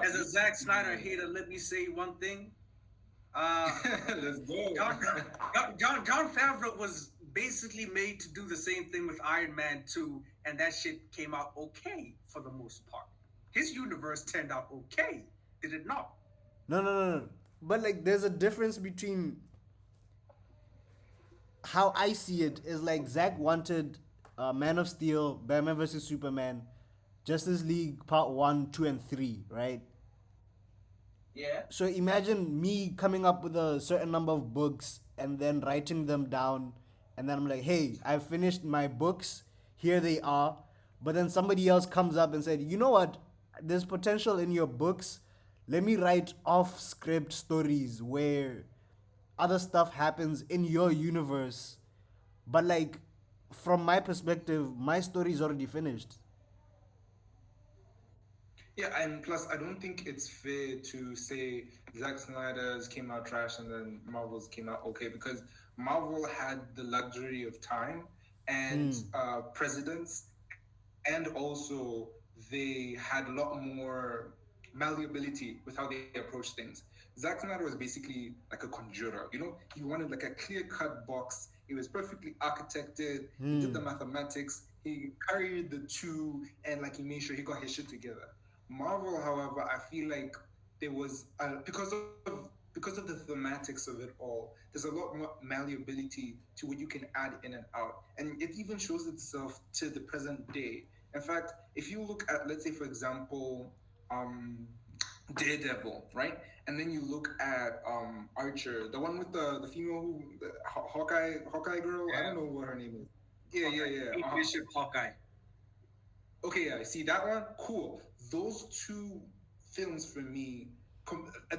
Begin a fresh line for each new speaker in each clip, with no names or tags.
as a Zack Snyder hater, let me say one thing. Uh,
Let's go.
John, John Favreau was basically made to do the same thing with Iron Man 2, and that shit came out okay for the most part. His universe turned out okay, did it not?
No, no, no, no. But like, there's a difference between how I see it. Is like Zack wanted Man of Steel, Batman vs Superman, Justice League Part One, Two, and Three, right?
Yeah.
So imagine me coming up with a certain number of books and then writing them down, and then I'm like, hey, I've finished my books. Here they are. But then somebody else comes up and said, you know what? There's potential in your books. Let me write off script stories where other stuff happens in your universe. But like, from my perspective, my story is already finished.
Yeah, and plus, I don't think it's fair to say Zack Snyder's came out trash and then Marvel's came out okay, because Marvel had the luxury of time and
Hmm.
precedence, and also they had a lot more malleability with how they approach things. Zack Snyder was basically like a conjurer, you know? He wanted like a clear-cut box. It was perfectly architected. He did the
Hmm.
mathematics. He carried the two, and like he made sure he got his shit together. Marvel, however, I feel like there was because of the thematics of it all. There's a lot more malleability to what you can add in and out, and it even shows itself to the present day. In fact, if you look at, let's say, for example, um, Daredevil, right, and then you look at Archer, the one with the female who the Hawkeye girl. I
Yeah.
don't know what her name is. Yeah, yeah,
Hawkeye.
yeah.
Kate Bishop, Hawkeye.
Okay, yeah, see that one? Cool. Those two films for me,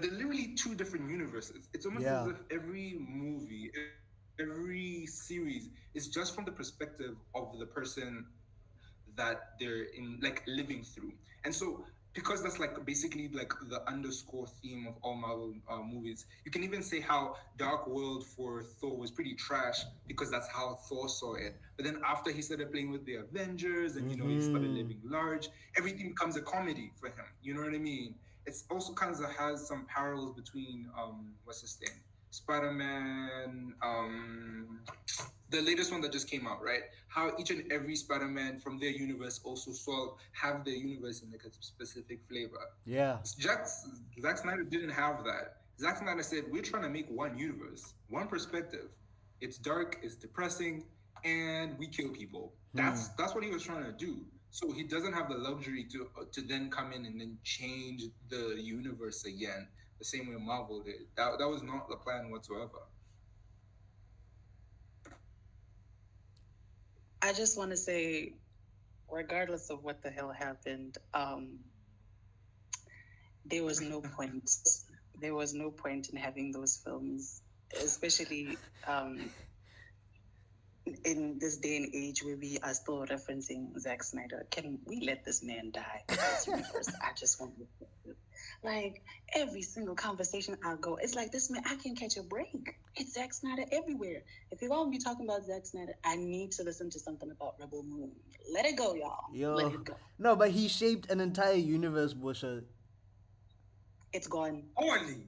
they're literally two different universes. It's almost as
Yeah.
if every movie, every series is just from the perspective of the person that they're in, like living through. And so, because that's like basically like the underscore theme of all Marvel movies, you can even say how Dark World for Thor was pretty trash because that's how Thor saw it. But then after he started playing with the Avengers and he started
Mm-hmm.
living large, everything becomes a comedy for him. You know what I mean? It's also kind of has some parallels between what's his name? Spider-Man, the latest one that just came out, right? How each and every Spider-Man from their universe also saw have their universe in like a specific flavor.
Yeah.
Jack, Zack Snyder didn't have that. Zack Snyder said, "We're trying to make one universe, one perspective. It's dark, it's depressing, and we kill people."
Hmm.
That's what he was trying to do. So he doesn't have the luxury to then come in and then change the universe again, the same way Marvel did. That was not the plan whatsoever.
I just want to say, regardless of what the hell happened, there was no point. There was no point in having those films, especially in this day and age where we are still referencing Zack Snyder. Can we let this man die in this universe? I just want to. Like every single conversation I go, it's like this man. I can't catch a break. It's Zack Snyder everywhere. If you're gonna be talking about Zack Snyder, I need to listen to something about Rebel Moon. Let it go, y'all. Let
Yo.
it go.
No, but he shaped an entire universe, Busha.
It's gone,
Poorly.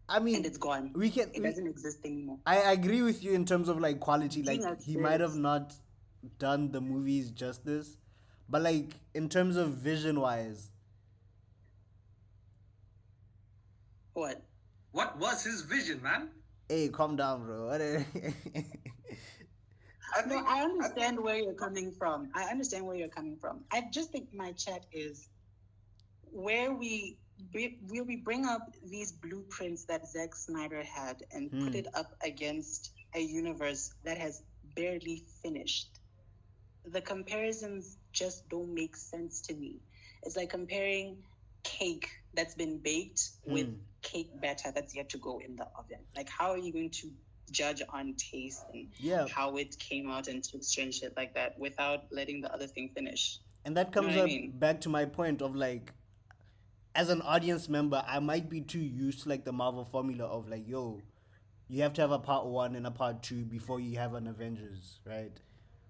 I
and
mean,
it's gone.
we can.
It doesn't exist anymore.
I agree with you in terms of like quality.
Being
Like
a
he might have
sis,
not done the movies justice, but like in terms of vision wise,
what?
What was his vision, man?
hey, calm down, bro.
I
No,
think
I
I think
understand where you're coming from. I understand where you're coming from. I just think my chat is where where we bring up these blueprints that Zack Snyder had and put
Hmm.
it up against a universe that has barely finished. The comparisons just don't make sense to me. It's like comparing cake that's been baked with
Hmm.
cake batter that's yet to go in the oven. Like, how are you going to judge on taste and
Yeah,
how it came out and texture and shit like that without letting the other thing finish?
and that
You know
comes
what I
up
mean?
back to my point of like, as an audience member, I might be too used to like the Marvel formula of like, yo, you have to have a part one and a part two before you have an Avengers, right?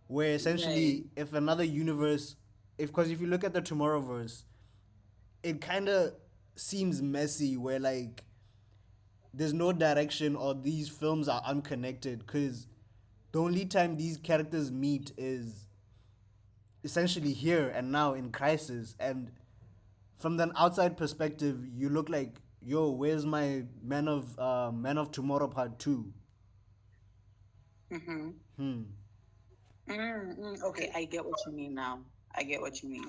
Where
Right.
essentially, if another universe, if because if you look at the Tomorrowverse, it kind of seems messy where like there's no direction or these films are unconnected because the only time these characters meet is essentially here and now in Crisis. And from an outside perspective, you look like, yo, where's my Man of Tomorrow Part 2?
Mm-hmm.
Hmm.
Okay, I get what you mean now. I get what you mean.